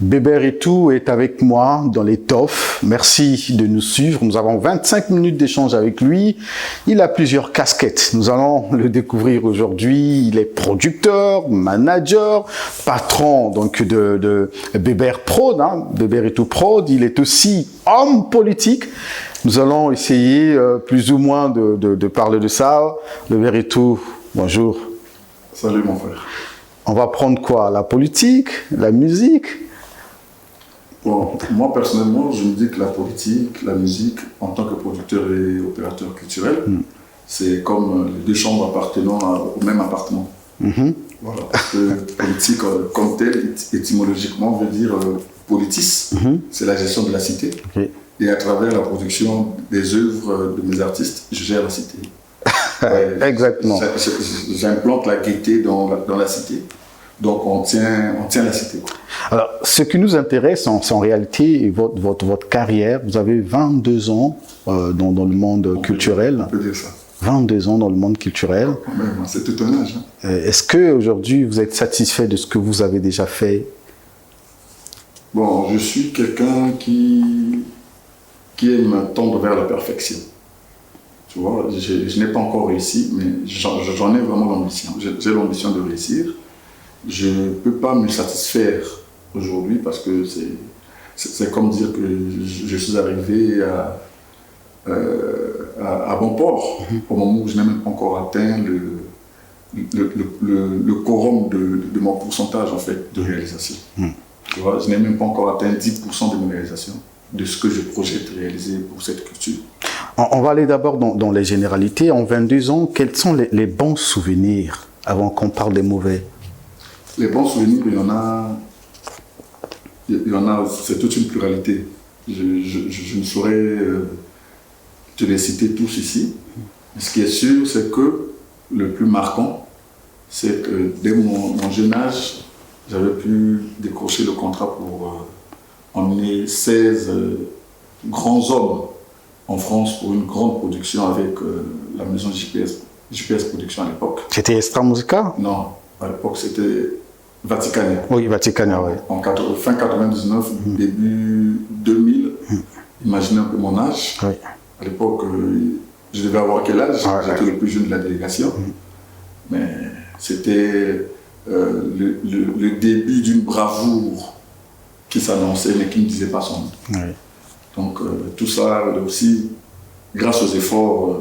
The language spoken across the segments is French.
Bébert et tout est avec moi dans l'étoffe. Merci de nous suivre. Nous avons 25 minutes d'échange avec lui. Il a plusieurs casquettes. Nous allons le découvrir aujourd'hui. Il est producteur, manager, patron donc de Bébert Prod, Bébert et tout Prod. Il est aussi homme politique. Nous allons essayer plus ou moins de parler de ça. Bébert et tout, bonjour. Salut mon frère. On va prendre quoi? La politique, la musique? Bon, moi personnellement, je me dis que la politique, la musique, en tant que producteur et opérateur culturel, c'est comme les deux chambres appartenant au même appartement. Voilà. Parce que politique, comme tel, étymologiquement, veut dire politis, c'est la gestion de la cité. Okay. Et à travers la production des œuvres de mes artistes, je gère la cité. Exactement. J'implante la gaieté dans la cité. Donc on tient la cité. Alors, ce qui nous intéresse, c'est en réalité votre carrière. Vous avez 22 ans dans le monde culturel. On peut dire ça. 22 ans dans le monde culturel. C'est tout un âge. Est-ce qu'aujourd'hui, vous êtes satisfait de ce que vous avez déjà fait? Bon, je suis quelqu'un qui aime tendre vers la perfection. Tu vois, je n'ai pas encore réussi, mais j'en ai vraiment l'ambition. J'ai l'ambition de réussir. Je ne peux pas me satisfaire aujourd'hui parce que c'est comme dire que je suis arrivé à bon port au moment où je n'ai même pas encore atteint le quorum de mon pourcentage en fait, de réalisation. Tu vois, je n'ai même pas encore atteint 10% de mes réalisations, de ce que je projette réaliser pour cette culture. On va aller d'abord dans les généralités. En 22 ans, quels sont les bons souvenirs avant qu'on parle des mauvais? Les bons souvenirs, il y en a, c'est toute une pluralité. Je ne saurais te les citer tous ici. Mais ce qui est sûr, c'est que le plus marquant, c'est que dès mon jeune âge, j'avais pu décrocher le contrat pour emmener 16 grands hommes en France pour une grande production avec la maison JPS Production à l'époque. C'était Extra Musica? Non, à l'époque c'était Vaticania. Oui, Vaticania, oui. En fin 99, début 2000, imaginez un peu mon âge. Oui. À l'époque, je devais avoir quel âge? J'étais le plus jeune de la délégation. Mais c'était le début d'une bravoure qui s'annonçait mais qui ne disait pas son nom. Oui. Donc tout ça aussi, grâce aux efforts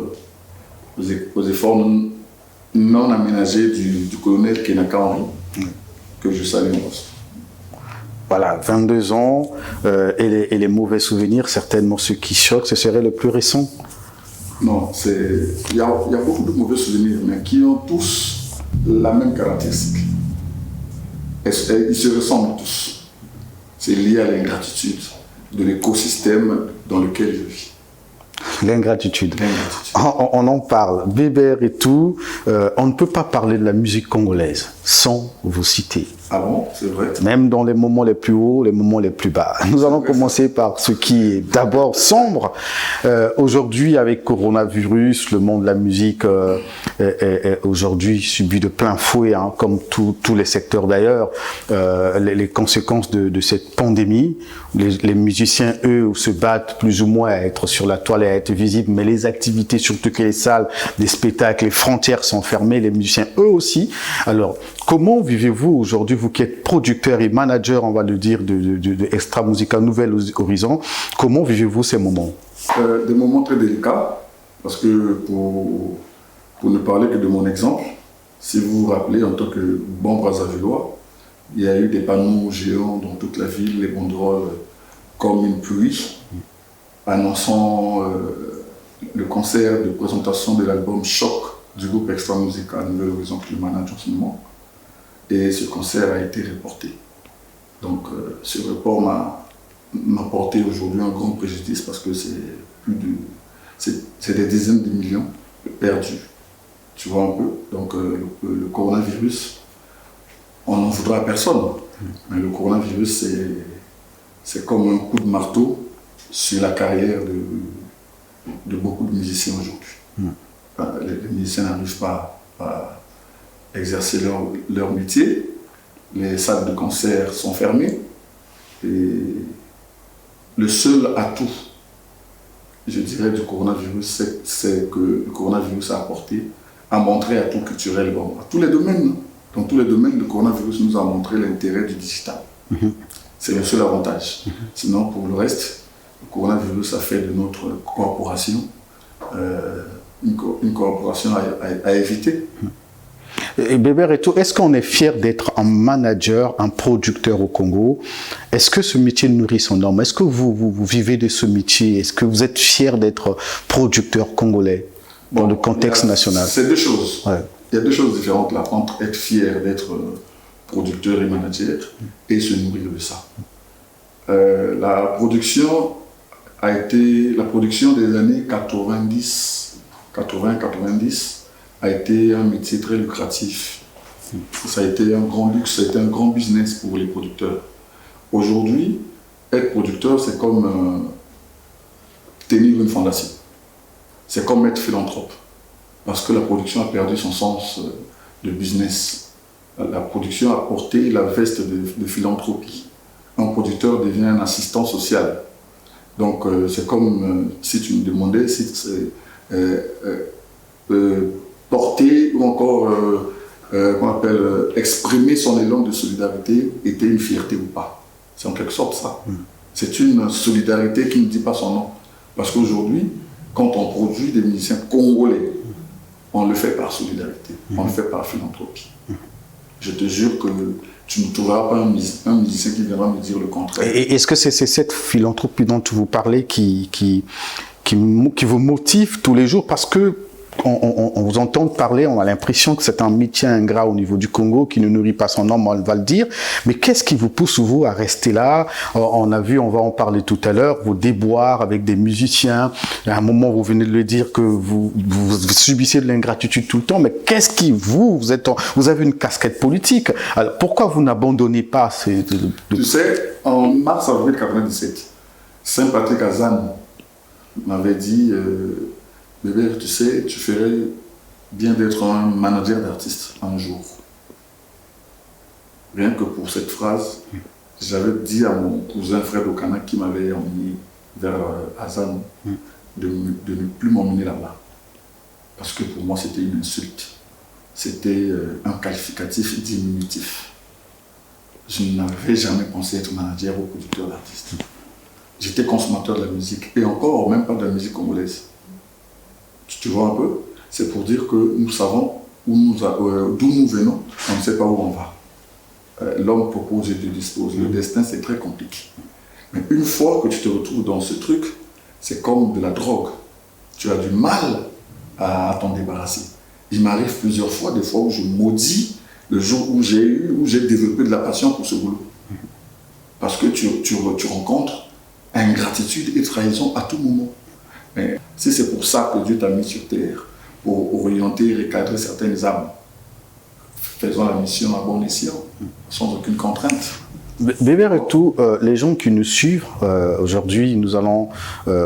non aménagés du colonel Kenaka Henry, que je salue aussi. Voilà, 22 ans et les mauvais souvenirs, certainement ceux qui choquent, ce serait le plus récent. Non, il y a beaucoup de mauvais souvenirs, mais qui ont tous la même caractéristique. Ils se ressemblent tous. C'est lié à l'ingratitude de l'écosystème dans lequel je vis. L'ingratitude. On en parle. Bébert et tout, on ne peut pas parler de la musique congolaise sans vous citer. Ah bon, c'est vrai. Même dans les moments les plus hauts, les moments les plus bas. Nous allons commencer par ce qui est d'abord sombre. Aujourd'hui, avec coronavirus, le monde de la musique est aujourd'hui subi de plein fouet, comme tous les secteurs d'ailleurs, les conséquences de cette pandémie. Les musiciens, eux, se battent plus ou moins à être sur la toile et à être visibles, mais les activités, surtout que les salles, les spectacles, les frontières sont fermées, les musiciens, eux aussi. Alors, comment vivez-vous aujourd'hui, vous qui êtes producteur et manager, on va le dire, de Extra Musica Nouvel Horizon, comment vivez-vous ces moments? Des moments très délicats, parce que pour ne parler que de mon exemple, si vous vous rappelez, en tant que bon Brazzavillois, il y a eu des panneaux géants dans toute la ville, les banderoles comme une pluie, annonçant le concert de présentation de l'album Choc du groupe Extra Musica Nouvel Horizon que je manage en ce moment. Et ce concert a été reporté. Donc ce report m'a porté aujourd'hui un grand préjudice parce que c'est des dizaines de millions perdus. Tu vois un peu. Donc le coronavirus, on n'en voudra à personne. Mais le coronavirus, c'est comme un coup de marteau sur la carrière de beaucoup de musiciens aujourd'hui. Les musiciens n'arrivent pas à exercer leur métier, les salles de concert sont fermées, Et le seul atout, je dirais, du coronavirus, c'est que le coronavirus a montré atout culturel à tous les domaines. Dans tous les domaines, le coronavirus nous a montré l'intérêt du digital. C'est le seul avantage. Sinon, pour le reste, le coronavirus a fait de notre corporation une corporation à éviter. Et Bébert Eto'o, est-ce qu'on est fier d'être un manager, un producteur au Congo? Est-ce que ce métier nourrit son homme? Est-ce que vous vivez de ce métier? Est-ce que vous êtes fier d'être producteur congolais dans le contexte national? C'est deux choses. Ouais. Il y a deux choses différentes là, entre être fier d'être producteur et manager et se nourrir de ça. La production des années 80-90 a été un métier très lucratif. Ça a été un grand luxe, ça a été un grand business pour les producteurs. Aujourd'hui, être producteur, c'est comme tenir une fondation. C'est comme être philanthrope. Parce que la production a perdu son sens de business. La production a porté la veste de philanthropie. Un producteur devient un assistant social. Donc c'est comme si tu me demandais si porter ou encore qu'on appelle exprimer son élan de solidarité était une fierté ou pas. C'est en quelque sorte ça. C'est une solidarité qui ne dit pas son nom. Parce qu'aujourd'hui, quand on produit des musiciens congolais, on le fait par solidarité, on le fait par philanthropie. Je te jure que tu ne trouveras pas un musicien qui viendra me dire le contraire. Et est-ce que c'est cette philanthropie dont vous parlez qui vous motive tous les jours? Parce que on vous entend parler, on a l'impression que c'est un métier ingrat au niveau du Congo qui ne nourrit pas son homme, on va le dire. Mais qu'est-ce qui vous pousse, vous, à rester là? On a vu, on va en parler tout à l'heure, vos déboires avec des musiciens. À un moment, vous venez de le dire que vous subissez de l'ingratitude tout le temps. Mais qu'est-ce qui vous avez une casquette politique. Alors, pourquoi vous n'abandonnez pas Tu sais, en mars-avril 1997, Saint-Patrick Azan m'avait dit Bébert, tu sais, tu ferais bien d'être un manager d'artiste un jour. Rien que pour cette phrase, j'avais dit à mon cousin Fred Okana qui m'avait emmené vers Azan de ne plus m'emmener là-bas. Parce que pour moi, c'était une insulte. C'était un qualificatif diminutif. Je n'avais jamais pensé être manager ou producteur d'artiste. J'étais consommateur de la musique, et encore même pas de la musique congolaise. Tu vois un peu? C'est pour dire que nous savons d'où nous venons, on ne sait pas où on va. L'homme propose et Dieu dispose. Le destin, c'est très compliqué. Mais une fois que tu te retrouves dans ce truc, c'est comme de la drogue. Tu as du mal à t'en débarrasser. Il m'arrive plusieurs fois, des fois où je maudis le jour où j'ai développé de la passion pour ce boulot. Parce que tu rencontres ingratitude et trahison à tout moment. Mais si c'est pour ça que Dieu t'a mis sur terre, pour orienter et recadrer certaines âmes, faisons la mission à bon escient, sans aucune contrainte. Bébert Eto'o, les gens qui nous suivent aujourd'hui, nous allons,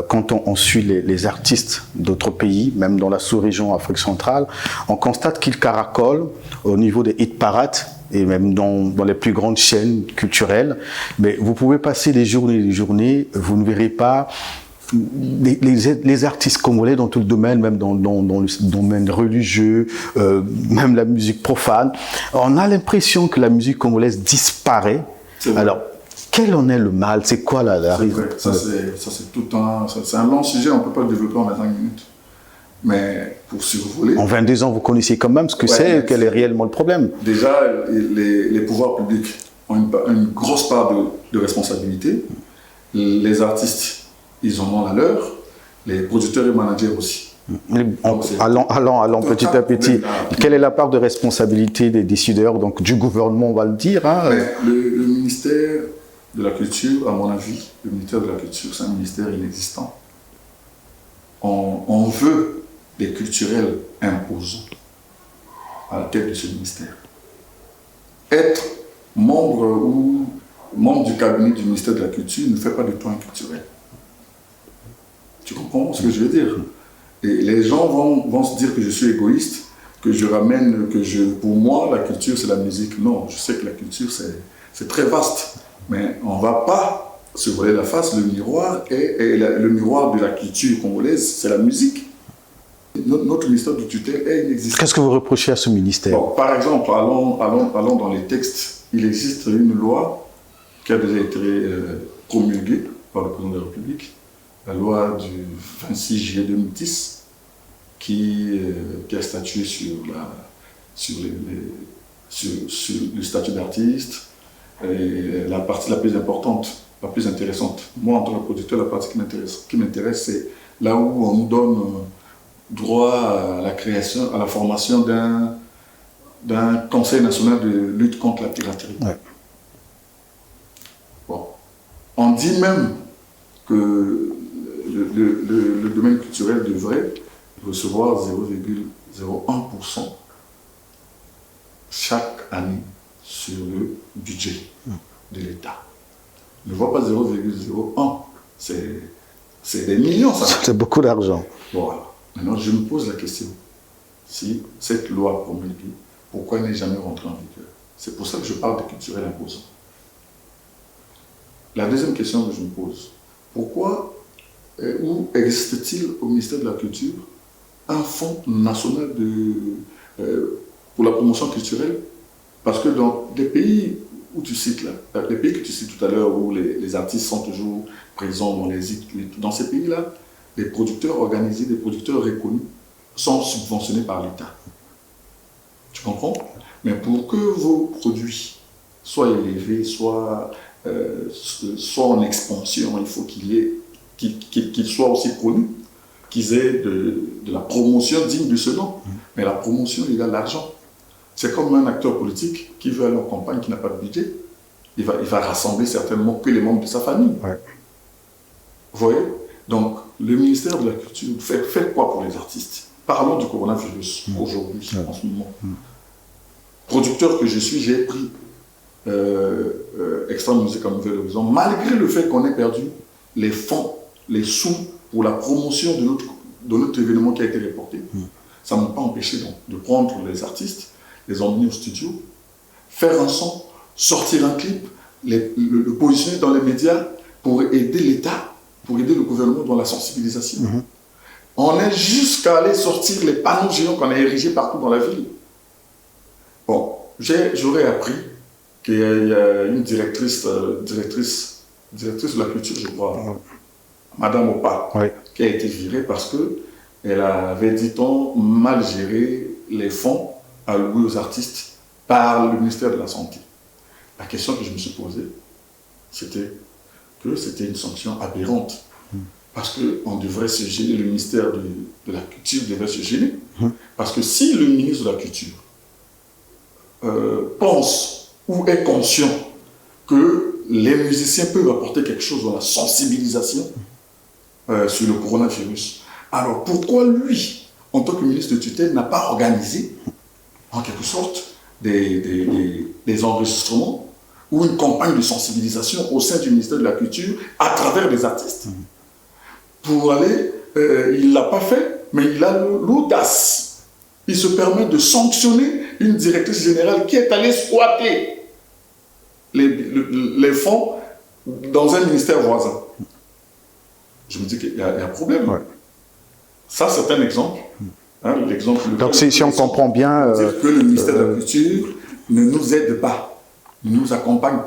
quand on suit les artistes d'autres pays, même dans la sous-région Afrique centrale, on constate qu'ils caracolent au niveau des hit parades et même dans les plus grandes chaînes culturelles. Mais vous pouvez passer des journées, vous ne verrez pas les artistes congolais dans tout le domaine, même dans le domaine religieux, même la musique profane. On a l'impression que la musique congolaise disparaît. Alors, quel en est le mal? C'est quoi la raison? Ça, c'est tout c'est un long sujet, on ne peut pas le développer en 25 minutes. Mais pour survoler... En 22 ans, vous connaissez quand même ce que c'est, quel est réellement le problème. Déjà, les pouvoirs publics ont une grosse part de responsabilité. Les artistes, ils en ont la leur. Les producteurs et managers aussi. Allons petit à petit. Quelle est la part de responsabilité des décideurs, donc du gouvernement, on va le dire, hein? Le ministère de la Culture, à mon avis, le ministère de la Culture, c'est un ministère inexistant. On veut des culturels imposants à la tête de ce ministère. Être membre du cabinet du ministère de la Culture ne fait pas de toi un culturel. Tu comprends ce que je veux dire? Et les gens vont se dire que je suis égoïste, je ramène, pour moi, la culture, c'est la musique. Non, je sais que la culture, c'est très vaste. Mais on ne va pas se voiler la face. Le miroir, le miroir de la culture congolaise, c'est la musique. Notre ministère de tutelle est inexistant. Qu'est-ce que vous reprochez à ce ministère? Bon, par exemple, allons dans les textes. Il existe une loi qui a déjà été promulguée par le président de la République, la loi du 26 juillet 2010, qui a statué sur le statut d'artiste. Et la partie la plus importante, la plus intéressante, moi en tant que producteur, la partie qui m'intéresse, c'est là où on nous donne droit à la création, à la formation d'un Conseil national de lutte contre la piraterie. Ouais. Bon. On dit même que le domaine culturel devrait recevoir 0,01% chaque année sur le budget de l'État. Ne vois pas 0,01, c'est des millions, ça. C'est beaucoup d'argent. Voilà. Maintenant, je me pose la question, si cette loi promulguée, pourquoi elle n'est jamais rentrée en vigueur? C'est pour ça que je parle de culturel imposant. La deuxième question que je me pose, pourquoi, où existe-t-il au ministère de la Culture un fonds national pour la promotion culturelle? Parce que dans les pays où tu cites là, les pays que tu cites tout à l'heure, où les artistes sont toujours présents dans ces pays-là, les producteurs organisés, les producteurs reconnus sont subventionnés par l'État. Tu comprends? Mais pour que vos produits soient élevés, soient en expansion, il faut qu'ils soient aussi connus, qu'ils aient de la promotion digne de ce nom. Mais la promotion, il y a l'argent. C'est comme un acteur politique qui veut aller en campagne, qui n'a pas de budget. Il va rassembler certainement que les membres de sa famille. Ouais. Vous voyez? Donc, le ministère de la Culture fait quoi pour les artistes? Parlons du coronavirus aujourd'hui, en ce moment. Producteur que je suis, j'ai pris Extra Musique à Nouvel Horizon, malgré le fait qu'on ait perdu les fonds, les sous pour la promotion de notre événement qui a été reporté. Ça ne m'a pas empêché donc, de prendre les artistes, les emmener au studio, faire un son, sortir un clip, le positionner dans les médias pour aider l'État, pour aider le gouvernement dans la sensibilisation. On est jusqu'à aller sortir les panneaux géants qu'on a érigés partout dans la ville. Bon, j'aurais appris qu'il y a une directrice de la culture, je crois, Madame Opa, qui a été virée parce qu'elle avait, dit-on, mal géré les fonds alloués aux artistes par le ministère de la Santé. La question que je me suis posée, c'était que c'était une sanction aberrante. Parce qu'on devrait se gêner, le ministère de la Culture devrait se gêner. Parce que si le ministre de la Culture pense ou est conscient que les musiciens peuvent apporter quelque chose dans la sensibilisation sur le coronavirus, alors pourquoi lui, en tant que ministre de tutelle, n'a pas organisé, en quelque sorte, des enregistrements ou une campagne de sensibilisation au sein du ministère de la Culture à travers des artistes? Pour aller, il ne l'a pas fait, mais il a l'audace. Il se permet de sanctionner une directrice générale qui est allée squatter les fonds dans un ministère voisin. Je me dis qu'il y a un problème. Ça, c'est un exemple. Donc, si on comprend bien... dire que le ministère de la Culture ne nous aide pas. Nous accompagne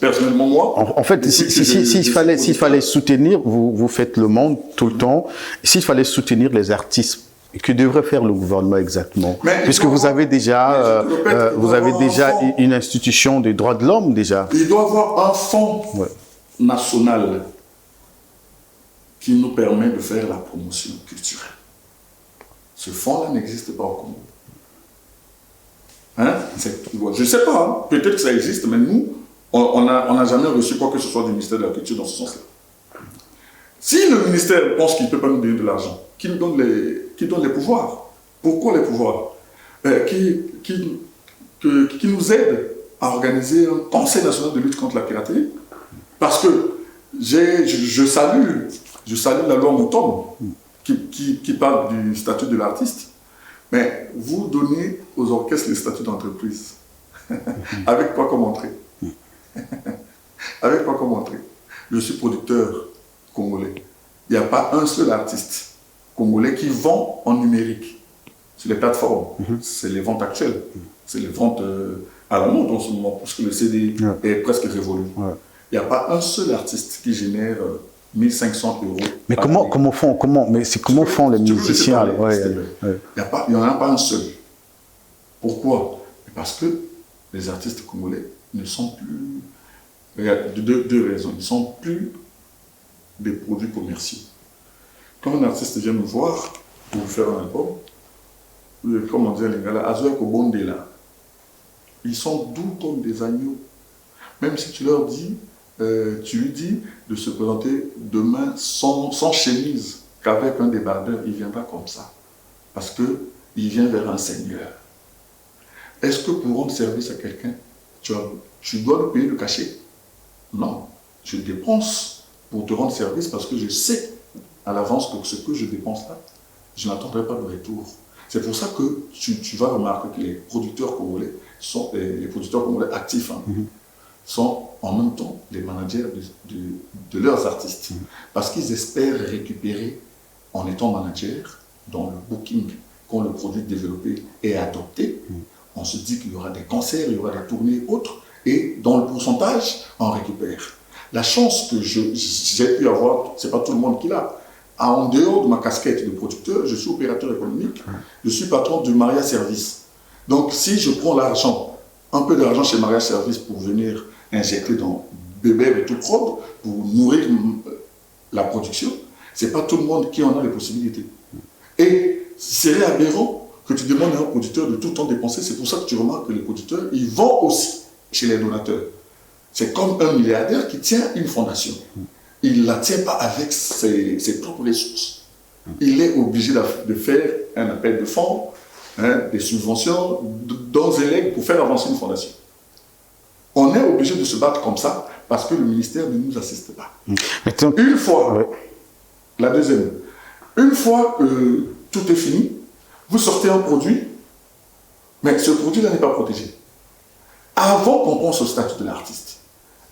personnellement moi. En fait, s'il fallait soutenir, vous faites le monde tout le temps, s'il fallait soutenir les artistes, que devrait faire le gouvernement exactement? Puisque vous avez déjà, une institution des droits de l'homme déjà. Il doit y avoir un fonds national qui nous permet de faire la promotion culturelle. Ce fonds-là n'existe pas au Congo. Je ne sais pas, peut-être que ça existe, mais nous, on n'a jamais reçu quoi que ce soit du ministère de la Culture dans ce sens-là. Si le ministère pense qu'il ne peut pas nous donner de l'argent, qu'il nous donne les pouvoirs. Pourquoi les pouvoirs? Qui nous aide à organiser un Conseil national de lutte contre la piraterie. Parce que je salue la loi Mouton qui parle du statut de l'artiste. Mais vous donnez aux orchestres le statut d'entreprise. Avec quoi comme entrée? Avec quoi comme entrée? Je suis producteur congolais. Il n'y a pas un seul artiste congolais qui vend en numérique sur les plateformes. C'est les ventes actuelles. C'est les ventes à la mode en ce moment, parce que le CD est presque révolu. Il n'y a pas un seul artiste qui génère 1500 euros. Mais comment font les musiciens? Il n'y en a pas un seul. Pourquoi? Parce que les artistes congolais ne sont plus... Il y a deux raisons. Ils ne sont plus des produits commerciaux. Quand un artiste vient me voir pour faire un album, comme on dit en lingala, Azoua Kobondela, ils sont doux comme des agneaux. Même si tu leur dis, tu lui dis de se présenter demain sans chemise, qu'avec un débardeur, il viendra comme ça. Parce qu'il vient vers un seigneur. Est-ce que pour rendre service à quelqu'un, tu dois lui payer le cachet? Non. Je dépense pour te rendre service parce que je sais à l'avance que ce que je dépense là, je n'attendrai pas de retour. C'est pour ça que tu vas remarquer que les producteurs congolais, les producteurs congolais actifs, sont en même temps les managers de leurs artistes. Parce qu'ils espèrent récupérer, en étant manager, dans le booking, quand le produit développé est adopté, on se dit qu'il y aura des concerts, il y aura des tournées autres, et dans le pourcentage, on récupère. La chance que j'ai pu avoir, ce n'est pas tout le monde qui l'a. En dehors de ma casquette de producteur, je suis opérateur économique, je suis patron de Maria Service. Donc si je prends l'argent, un peu d'argent chez Maria Service pour venir injecter dans Bébé et tout prod, pour nourrir la production, ce n'est pas tout le monde qui en a les possibilités. Et c'est aberrant que tu demandes à un producteur de tout le temps dépenser. C'est pour ça que tu remarques que les producteurs, ils vont aussi chez les donateurs. C'est comme un milliardaire qui tient une fondation. Il ne la tient pas avec ses propres ressources. Il est obligé de faire un appel de fonds, des subventions, dons et legs pour faire avancer une fondation. On est obligé de se battre comme ça parce que le ministère ne nous assiste pas. Une fois, la deuxième, une fois que tout est fini, vous sortez un produit, mais ce produit-là n'est pas protégé. Avant qu'on pense au statut de l'artiste,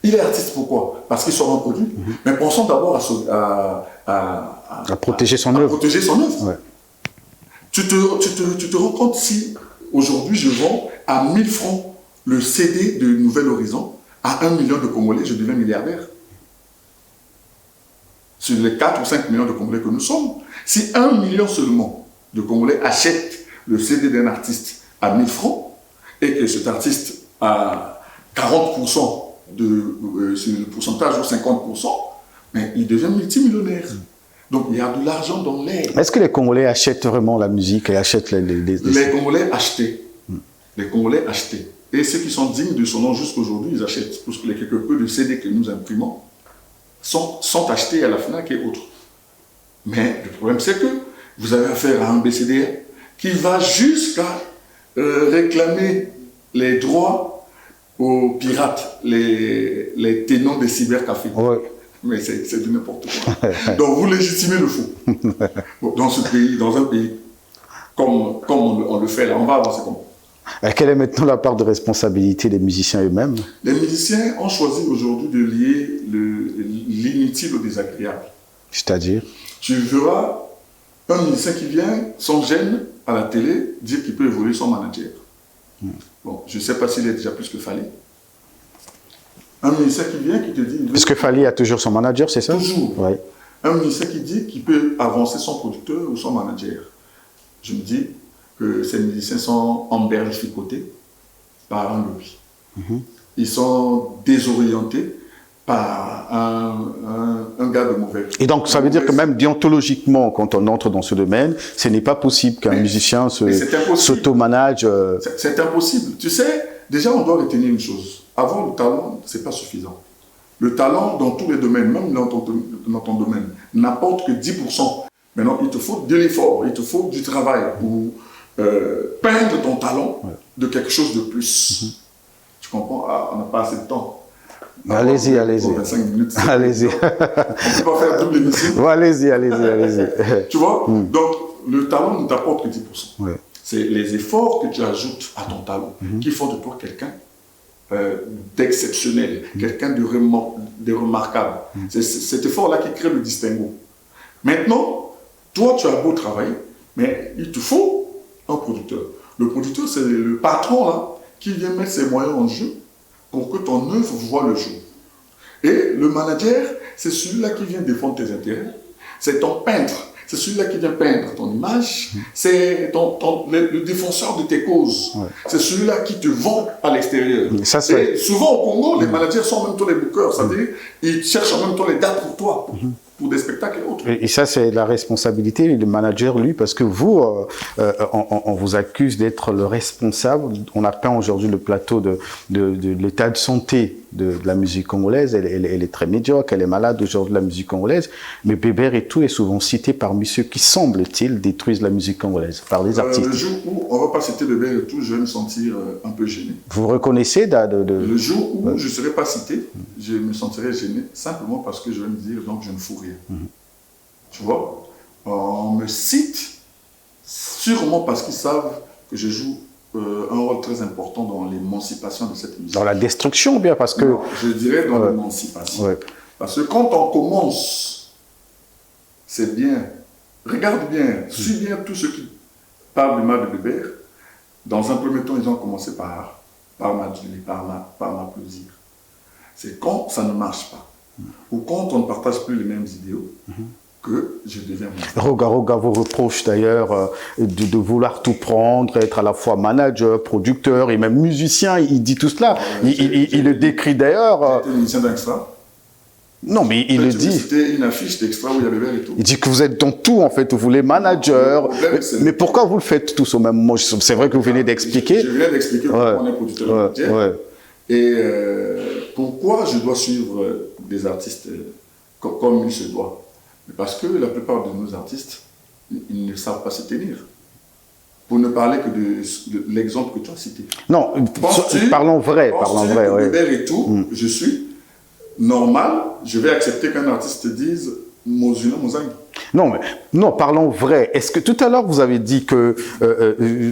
il est artiste pourquoi? Parce qu'il sort un produit, mais pensons d'abord à protéger son œuvre. Protéger son œuvre. Tu te rends compte si aujourd'hui je vends à 1000 francs le CD de Nouvel Horizon, à 1 million de Congolais, je deviens milliardaire. Sur les 4 ou 5 millions de Congolais que nous sommes, si 1 million seulement de Congolais achètent le CD d'un artiste à 1000 francs, et que cet artiste a 40% sur le pourcentage ou 50%, mais il devient multimillionnaire. Donc il y a de l'argent dans l'air. Est-ce que les Congolais achètent vraiment la musique et achètent les Congolais achetaient. Les Congolais achetaient. Et ceux qui sont dignes de son nom jusqu'aujourd'hui, ils achètent. Parce que les quelques peu de CD que nous imprimons sont achetés à la FNAC et autres. Mais le problème, c'est que vous avez affaire à un BCDR qui va jusqu'à réclamer les droits aux pirates, les tenants des cybercafés. Mais c'est du n'importe quoi. Donc vous légitimez le faux. Dans un pays comme on le fait là, on va avancer comme ça. Quelle est maintenant la part de responsabilité des musiciens eux-mêmes? Les musiciens ont choisi aujourd'hui de lier l'inutile au désagréable. C'est-à-dire? Tu verras un musicien qui vient sans gêne à la télé dire qu'il peut évoluer son manager. Bon, je ne sais pas s'il est déjà plus que Fally. Un musicien qui vient, qui te dit... Puisque Fally a toujours son manager, c'est ça? Toujours. Oui. Un musicien qui dit qu'il peut avancer son producteur ou son manager. Je me dis que ces musiciens sont emberlificotés par un lobby. Ils sont désorientés par un gars de mauvais. Et donc, ça veut dire que même déontologiquement, quand on entre dans ce domaine, ce n'est pas possible qu'un musicien s'auto-manage. C'est impossible. Tu sais, déjà, on doit retenir une chose. Avoir le talent, ce n'est pas suffisant. Le talent, dans tous les domaines, même dans ton domaine, n'apporte que 10%. Maintenant, il te faut de l'effort, il te faut du travail pour peindre ton talent de quelque chose de plus. Tu comprends? On n'a pas assez de temps. Allez-y, allez-y. 25 minutes. Allez-y. On ne peut pas faire double émission. Allez-y, allez-y, allez-y. Tu vois? Donc, le talent ne t'apporte que 10%. C'est les efforts que tu ajoutes à ton talent qui font de toi quelqu'un d'exceptionnel, quelqu'un de remarquable. C'est cet effort-là qui crée le distinguo. Maintenant, toi, tu as beau travailler, mais il te faut un producteur. Le producteur, c'est le patron là, qui vient mettre ses moyens en jeu pour que ton œuvre voie le jour. Et le manager, c'est celui-là qui vient défendre tes intérêts. C'est ton peintre. C'est celui-là qui vient peindre ton image. C'est le défenseur de tes causes. Ouais. C'est celui-là qui te vend à l'extérieur. Et souvent au Congo, les managers sont en même temps les bookers. C'est-à-dire, ils cherchent en même temps les dates pour toi, pour des spectacles et autres. Et ça, c'est la responsabilité du manager, lui, parce que vous, on vous accuse d'être le responsable. On a peint aujourd'hui le plateau de l'état de santé de la musique congolaise. Elle est très médiocre, elle est malade aujourd'hui, la musique congolaise. Mais Bébert et tout est souvent cité parmi ceux qui, semble-t-il, détruisent la musique congolaise, par les artistes. Le jour où on ne va pas citer Bébert et tout, je vais me sentir un peu gêné. Vous reconnaissez Le jour où je ne serai pas cité, je me sentirai gêné, simplement parce que je vais me dire, donc je ne fous rien. Tu vois, on me cite sûrement parce qu'ils savent que je joue un rôle très important dans l'émancipation de cette musique. Dans la destruction, ou bien parce que... Non, je dirais dans l'émancipation. Ouais. Parce que quand on commence, c'est bien. Regarde bien, suis bien tous ceux qui parlent du mal de Bébert. Dans un premier temps, ils ont commencé par m'aduler, par m'applaudir. C'est quand ça ne marche pas, ou quand on ne partage plus les mêmes idéaux, que je deviens Roga vous reproche d'ailleurs de vouloir tout prendre, être à la fois manager, producteur et même musicien. Il dit tout cela. Il le décrit d'ailleurs. C'était musicien d'Extra. Non, mais il le dit. C'était une affiche d'Extra où il y avait Bébert et tout. Il dit que vous êtes dans tout, en fait. Vous voulez manager. Mais pourquoi vous le faites tous au même moment? C'est vrai que vous venez d'expliquer. Je viens d'expliquer pourquoi on est producteur. Et pourquoi je dois suivre des artistes comme il se doit. Parce que la plupart de nos artistes, ils ne savent pas se tenir. Pour ne parler que de l'exemple que tu as cité. Non, parlons vrai. Bébert et tout, je suis normal, je vais accepter qu'un artiste dise Mozuna Mozangi. Non, parlons vrai. Est-ce que tout à l'heure vous avez dit que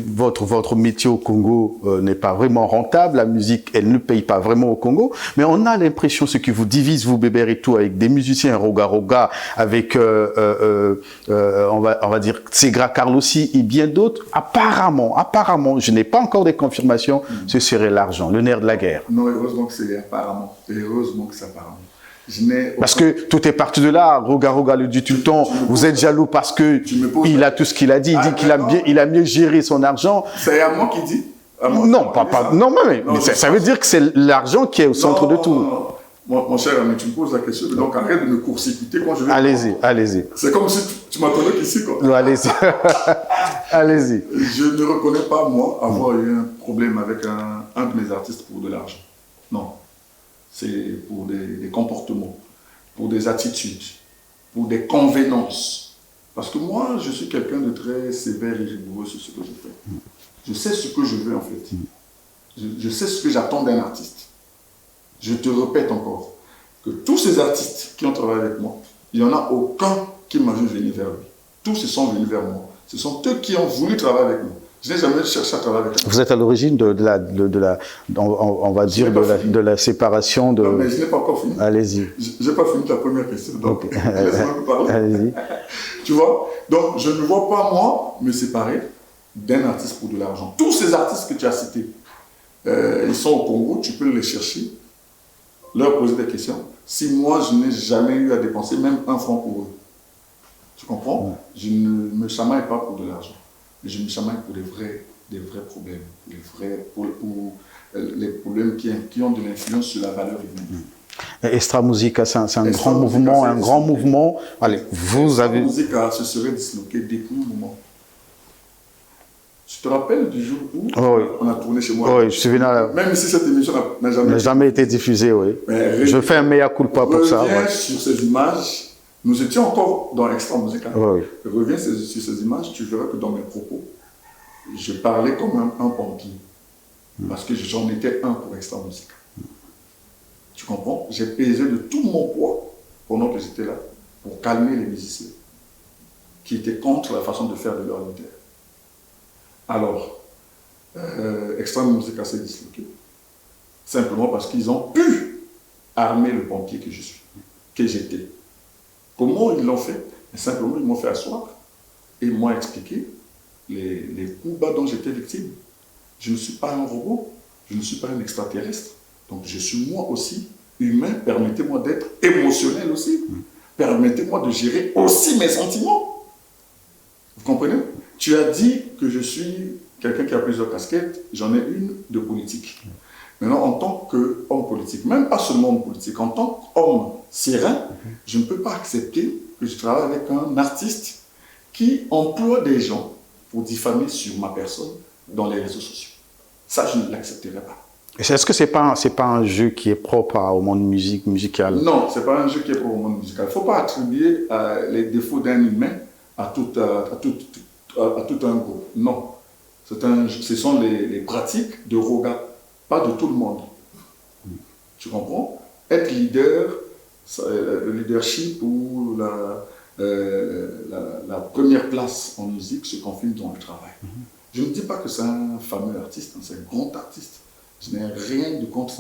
votre métier au Congo n'est pas vraiment rentable, la musique elle ne paye pas vraiment au Congo, mais on a l'impression ce qui vous divise vous Bébert et tout avec des musiciens Roga, avec on va dire Tsegra Carlossi et bien d'autres. Apparemment, je n'ai pas encore des confirmations, ce serait l'argent, le nerf de la guerre. Non, heureusement que c'est apparemment. Heureusement que c'est apparemment. Parce que tout est parti de là. Roga le dit tout le temps. Vous êtes jaloux parce que il a tout ce qu'il a dit. Il dit qu'il a mieux géré son argent. C'est à moi qui dit. Non, mais ça veut dire que c'est l'argent qui est au centre de tout. Mon cher ami, tu me poses la question, donc arrête de me court-circuiter quand je vais... Allez-y. C'est comme si tu m'attendais ici, quoi. Non, allez-y. Allez-y. Je ne reconnais pas, moi, avoir eu un problème avec un de mes artistes pour de l'argent. Non. C'est pour des comportements, pour des attitudes, pour des convenances. Parce que moi, je suis quelqu'un de très sévère et rigoureux sur ce que je fais. Je sais ce que je veux, en fait. Je sais ce que j'attends d'un artiste. Je te répète encore que tous ces artistes qui ont travaillé avec moi, il n'y en a aucun qui m'a vu venir vers lui. Tous se sont venus vers moi. Ce sont eux qui ont voulu travailler avec moi. Je n'ai jamais cherché à travailler avec eux. Vous êtes à l'origine de la séparation de... Non, mais je n'ai pas encore fini. Allez-y. Je n'ai pas fini ta première question, donc laisse-moi me parler. Allez-y. Tu vois? Donc, je ne vois pas, moi, me séparer d'un artiste pour de l'argent. Tous ces artistes que tu as cités, ils sont au Congo, tu peux les chercher, leur poser des questions. Si moi, je n'ai jamais eu à dépenser même un franc pour eux. Tu comprends? Je ne me chamaille pas pour de l'argent. Mais je me chamaille pour des vrais problèmes, pour les problèmes qui ont de l'influence sur la valeur humaine. Extra Musica, c'est un grand mouvement, Allez, vous avez... Extra Musica se serait disloqué depuis un moment. Tu te rappelles du jour où on a tourné chez moi? Oui, je suis venu à... Même si cette émission n'a jamais été diffusée, oui. Je fais un mea culpa pour ça. Reviens sur ces images. Nous étions encore dans Extra Musica. Reviens sur ces images, tu verras que dans mes propos, je parlais comme un pompier. Parce que j'en étais un pour Extra Musica. Tu comprends? J'ai pesé de tout mon poids pendant que j'étais là pour calmer les musiciens qui étaient contre la façon de faire de leur leader. Alors, Extrême Musique s'est disloqué, simplement parce qu'ils ont pu armer le pompier que je suis, que j'étais. Comment ils l'ont fait? Simplement, ils m'ont fait asseoir et ils m'ont expliqué les coups bas dont j'étais victime. Je ne suis pas un robot, je ne suis pas un extraterrestre. Donc je suis moi aussi humain, permettez-moi d'être émotionnel aussi. Permettez-moi de gérer aussi mes sentiments. Vous comprenez? Tu as dit que je suis quelqu'un qui a plusieurs casquettes, j'en ai une de politique. Maintenant, en tant qu'homme politique, même pas seulement homme politique, en tant qu'homme serein, je ne peux pas accepter que je travaille avec un artiste qui emploie des gens pour diffamer sur ma personne dans les réseaux sociaux. Ça, je ne l'accepterai pas. Est-ce que c'est pas un jeu qui est propre au monde musical? Non, ce n'est pas un jeu qui est propre au monde musical. Il ne faut pas attribuer les défauts d'un humain à tout un groupe. Non. Ce sont les pratiques de Roga, pas de tout le monde. Tu comprends? Être leader, le leadership ou la première place en musique se confine dans le travail. Je ne dis pas que c'est un fameux artiste, c'est un grand artiste. Je n'ai rien de contre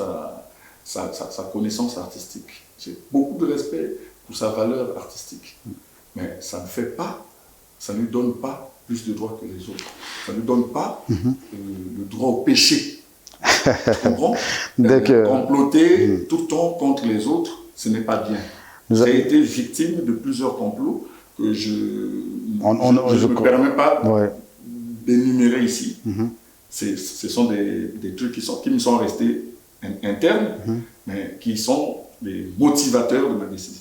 sa connaissance artistique. J'ai beaucoup de respect pour sa valeur artistique. Mais ça ne fait pas, ça ne lui donne pas plus de droits que les autres. Ça ne lui donne pas le droit au péché. Tu comprends? Comploter tout le temps contre les autres, ce n'est pas bien. J'ai été victime de plusieurs complots que je ne me permets pas d'énumérer ici. Ce sont des trucs qui me sont restés internes, mais qui sont les motivateurs de ma décision.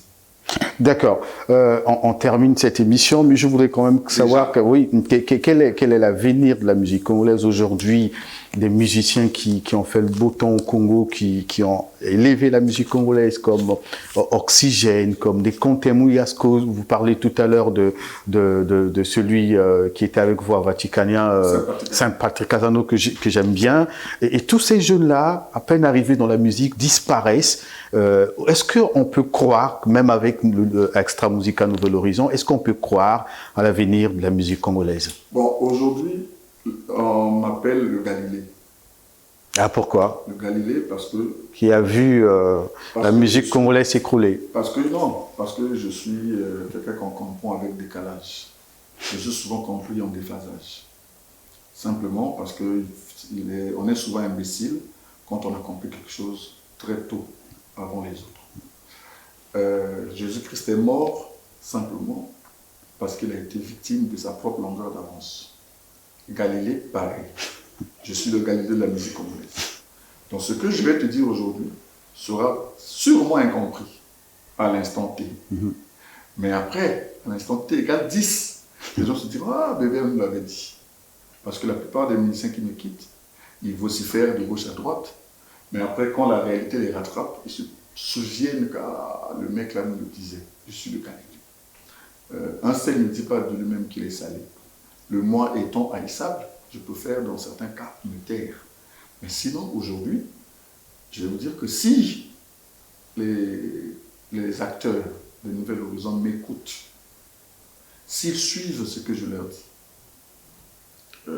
D'accord. On termine cette émission, mais je voudrais quand même savoir quel est l'avenir de la musique congolaise aujourd'hui, des musiciens qui ont fait le beau temps au Congo, qui ont élevé la musique congolaise comme Oxygène, comme des Contemou Yasko. Vous parlez tout à l'heure de celui qui était avec vous à Vaticanien, Saint-Patrick Casano, que j'aime bien. Et tous ces jeunes-là, à peine arrivés dans la musique, disparaissent. Est-ce qu'on peut croire, même avec Extra Musica Nouvel Horizon, est-ce qu'on peut croire à l'avenir de la musique congolaise? Bon, aujourd'hui, on m'appelle le Galilée. Ah, pourquoi? Le Galilée parce que... Qui a vu la musique congolaise s'écrouler. Parce que je suis quelqu'un qu'on comprend avec décalage. Je suis souvent compris en déphasage. Simplement parce qu'on est souvent imbécile quand on a compris quelque chose très tôt, avant les autres. Jésus-Christ est mort simplement parce qu'il a été victime de sa propre longueur d'avance. Galilée, pareil. Je suis le Galilée de la musique congolaise. Donc ce que je vais te dire aujourd'hui sera sûrement incompris à l'instant T. Mais après, à l'instant T égale 10, les gens se diront « Ah, bébé, on nous l'avait dit ». Parce que la plupart des musiciens qui me quittent, ils vocifèrent de gauche à droite, mais après, quand la réalité les rattrape, ils se souviennent que le mec là nous le disait, je suis le Galilée. Un sel ne dit pas de lui-même qu'il est salé. Le moi étant haïssable, je peux faire dans certains cas me taire. Mais sinon, aujourd'hui, je vais vous dire que si les acteurs de Nouvel Horizon m'écoutent, s'ils suivent ce que je leur dis,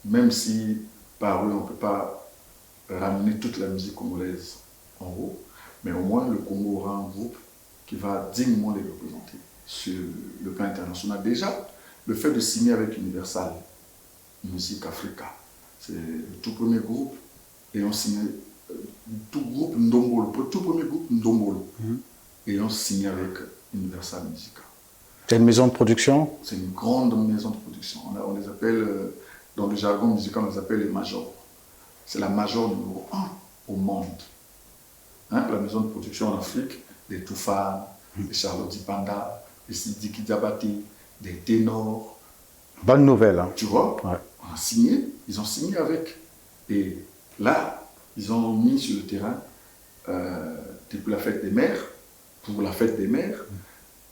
même si par eux on ne peut pas ramener toute la musique congolaise en haut, mais au moins le Congo aura un groupe qui va dignement les représenter sur le plan international. Déjà, le fait de signer avec Universal Music Africa, c'est le tout premier groupe, ayant signé, tout premier groupe Ndombolo, ayant signé avec Universal Musica. C'est une maison de production? C'est une grande maison de production. On les appelle, dans le jargon musical, on les appelle les majors. C'est la major numéro 1 au monde. Hein, la maison de production en Afrique, des Toufan, des Charlotte Dipanda, des Sidiki Diabaté, des ténors. Bonne nouvelle. Hein. Tu vois, ils ont signé avec. Et là, ils ont mis sur le terrain, depuis la fête des mères, pour la fête des mères,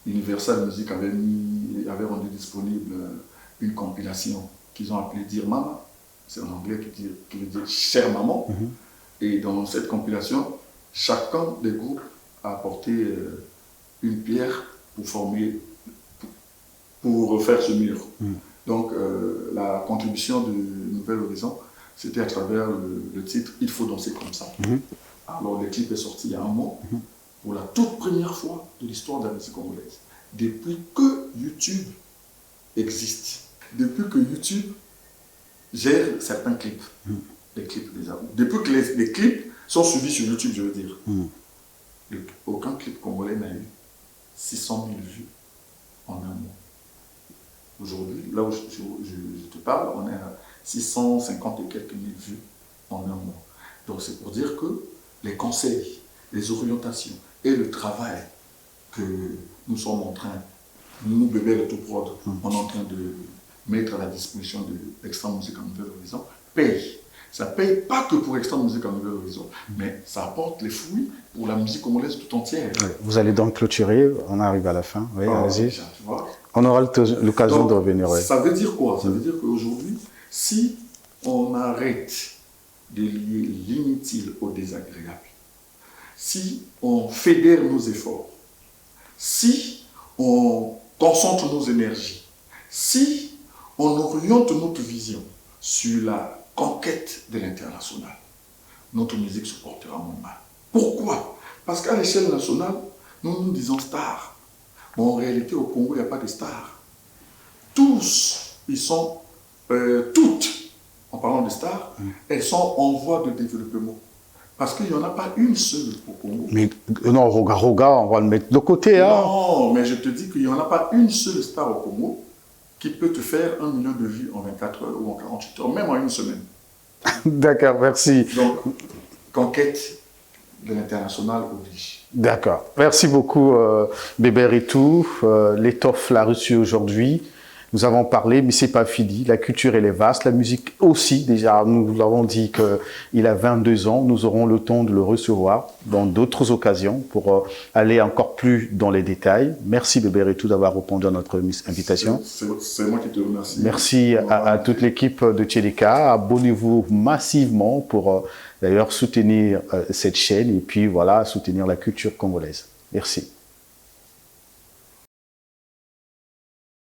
Universal Music avait rendu disponible une compilation qu'ils ont appelée Dear Mama. C'est en anglais qui veut dire chère maman. Et dans cette compilation, chacun des groupes a apporté une pierre pour refaire ce mur. Donc, la contribution de Nouvel Horizon, c'était à travers le titre « Il faut danser comme ça ». Alors, le clip est sorti il y a un mois, pour la toute première fois de l'histoire de la musique congolaise. Depuis que YouTube existe, depuis que YouTube gère certains clips, les clips des albums, depuis que les clips sont suivis sur YouTube, je veux dire, aucun clip congolais n'a eu 600 000 vues en un mois. Aujourd'hui, là où je te parle, on est à 650 et quelques mille vues en un mois. Donc c'est pour dire que les conseils, les orientations et le travail que nous sommes en train, nous, Bébert et Tout Prod, on est en train de mettre à la disposition de Extra Musique en Nouvel Horizon, paye. Ça ne paye pas que pour Extra Musique en Nouvel Horizon, mais ça apporte les fruits pour la musique congolaise tout entière. Ouais. Vous allez donc clôturer, on arrive à la fin. Oui, allez-y. Tu vois. On aura l'occasion de revenir. Ouais. Ça veut dire quoi? Ça veut dire qu'aujourd'hui, si on arrête de lier l'inutile au désagréable, si on fédère nos efforts, si on concentre nos énergies, si on oriente notre vision sur la conquête de l'international, notre musique se portera moins mal. Pourquoi? Parce qu'à l'échelle nationale, nous disons stars. Mais en réalité, au Congo, il n'y a pas de stars. Tous, ils sont, toutes, en parlant de stars, elles sont en voie de développement. Parce qu'il n'y en a pas une seule au Congo. Mais non, Roga, on va le mettre de côté. Hein. Non, mais je te dis qu'il n'y en a pas une seule star au Congo qui peut te faire 1 million de vues en 24 heures ou en 48 heures, même en une semaine. D'accord, merci. Donc, conquête de l'international oblige. D'accord. Merci beaucoup, Bébert et tout. L'étoffe l'a reçu aujourd'hui. Nous avons parlé, mais c'est pas fini. La culture, elle est vaste. La musique aussi. Déjà, nous l'avons dit qu'il a 22 ans. Nous aurons le temps de le recevoir dans d'autres occasions pour aller encore plus dans les détails. Merci, Bébert et tout, d'avoir répondu à notre invitation. C'est moi qui te remercie. Merci à toute l'équipe de Tchelika. Abonnez-vous massivement pour d'ailleurs soutenir cette chaîne et puis voilà, soutenir la culture congolaise. Merci.